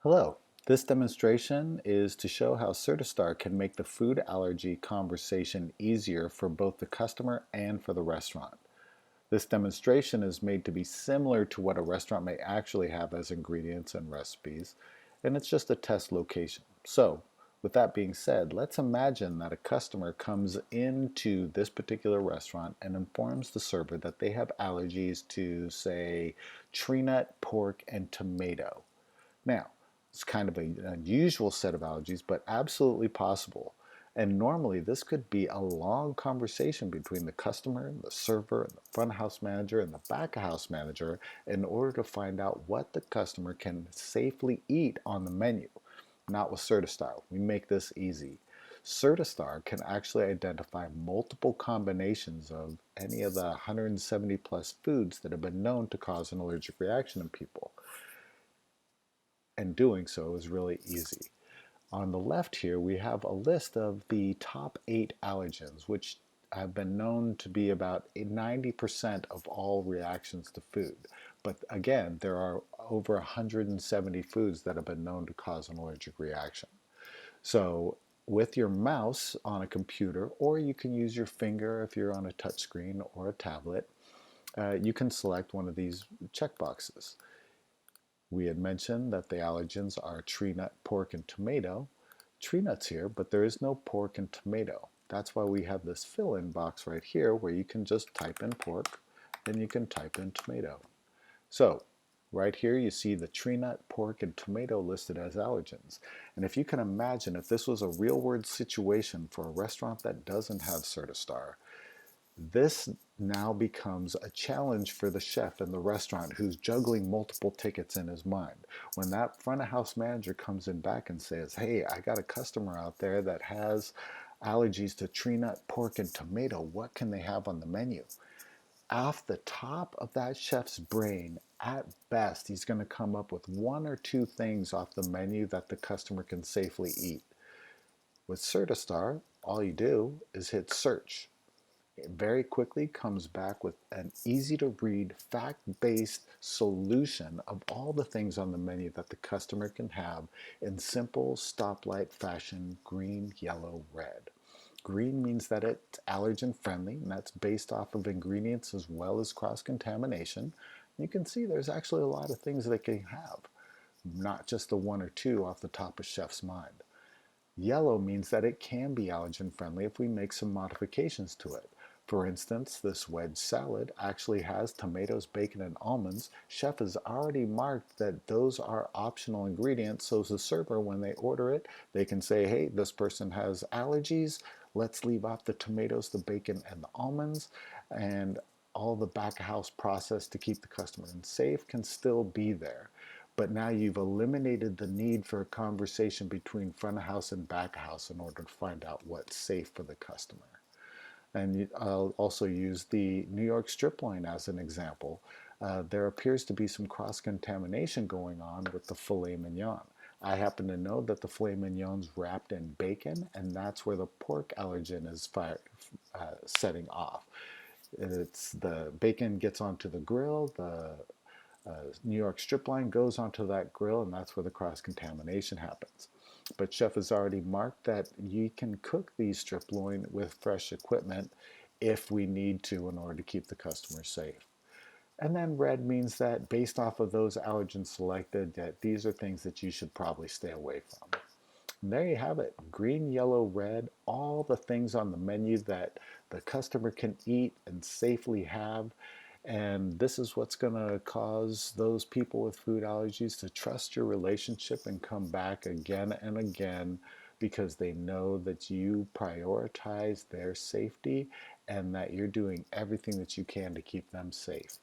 Hello. This demonstration is to show how CertiStar can make the food allergy conversation easier for both the customer and for the restaurant. This demonstration is made to be similar to what a restaurant may actually have as ingredients and recipes, and it's just a test location. So, with that being said, let's imagine that a customer comes into this particular restaurant and informs the server that they have allergies to, say, tree nut, pork, and tomato. Now, it's kind of an unusual set of allergies, but absolutely possible. And normally, this could be a long conversation between the customer, the server, and the front of house manager, and the back of house manager in order to find out what the customer can safely eat on the menu. Not with CertiStar. We make this easy. CertiStar can actually identify multiple combinations of any of the 170 plus foods that have been known to cause an allergic reaction in people, and doing so is really easy. On the left here, we have a list of the top 8 allergens, which have been known to be about 90% of all reactions to food. But again, there are over 170 foods that have been known to cause an allergic reaction. So with your mouse on a computer, or you can use your finger if you're on a touch screen or a tablet, you can select one of these checkboxes. We had mentioned that the allergens are tree nut, pork, and tomato. Tree nuts here, but there is no pork and tomato. That's why we have this fill-in box right here where you can just type in pork, then you can type in tomato. So right here you see the tree nut, pork, and tomato listed as allergens. And if you can imagine, if this was a real world situation for a restaurant that doesn't have CertiStar, this now becomes a challenge for the chef in the restaurant who's juggling multiple tickets in his mind. When that front of house manager comes in back and says, hey, I got a customer out there that has allergies to tree nut, pork, and tomato, what can they have on the menu? Off the top of that chef's brain, at best, he's going to come up with one or two things off the menu that the customer can safely eat. With CertiStar, all you do is hit search. It very quickly comes back with an easy to read, fact-based solution of all the things on the menu that the customer can have in simple stoplight fashion: green, yellow, red. Green means that it's allergen friendly, and that's based off of ingredients as well as cross-contamination. You can see there's actually a lot of things they can have, not just the one or two off the top of chef's mind. Yellow means that it can be allergen friendly if we make some modifications to it. For instance, this wedge salad actually has tomatoes, bacon, and almonds. Chef has already marked that those are optional ingredients, so the server, when they order it, they can say, hey, this person has allergies. Let's leave off the tomatoes, the bacon, and the almonds, and all the back of house process to keep the customer safe can still be there. But now you've eliminated the need for a conversation between front of house and back of house in order to find out what's safe for the customer. And I'll also use the New York strip loin as an example. There appears to be some cross-contamination going on with the filet mignon. I happen to know that the filet mignon's wrapped in bacon, and that's where the pork allergen is setting off. It's the bacon gets onto the grill, the New York strip loin goes onto that grill, and that's where the cross-contamination happens. But chef has already marked that you can cook these strip loin with fresh equipment if we need to in order to keep the customer safe. And then red means that based off of those allergens selected, that these are things that you should probably stay away from. And there you have it. Green, yellow, red, all the things on the menu that the customer can eat and safely have. And this is what's going to cause those people with food allergies to trust your relationship and come back again and again because they know that you prioritize their safety and that you're doing everything that you can to keep them safe.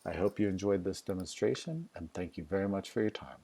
I hope you enjoyed this demonstration, and thank you very much for your time.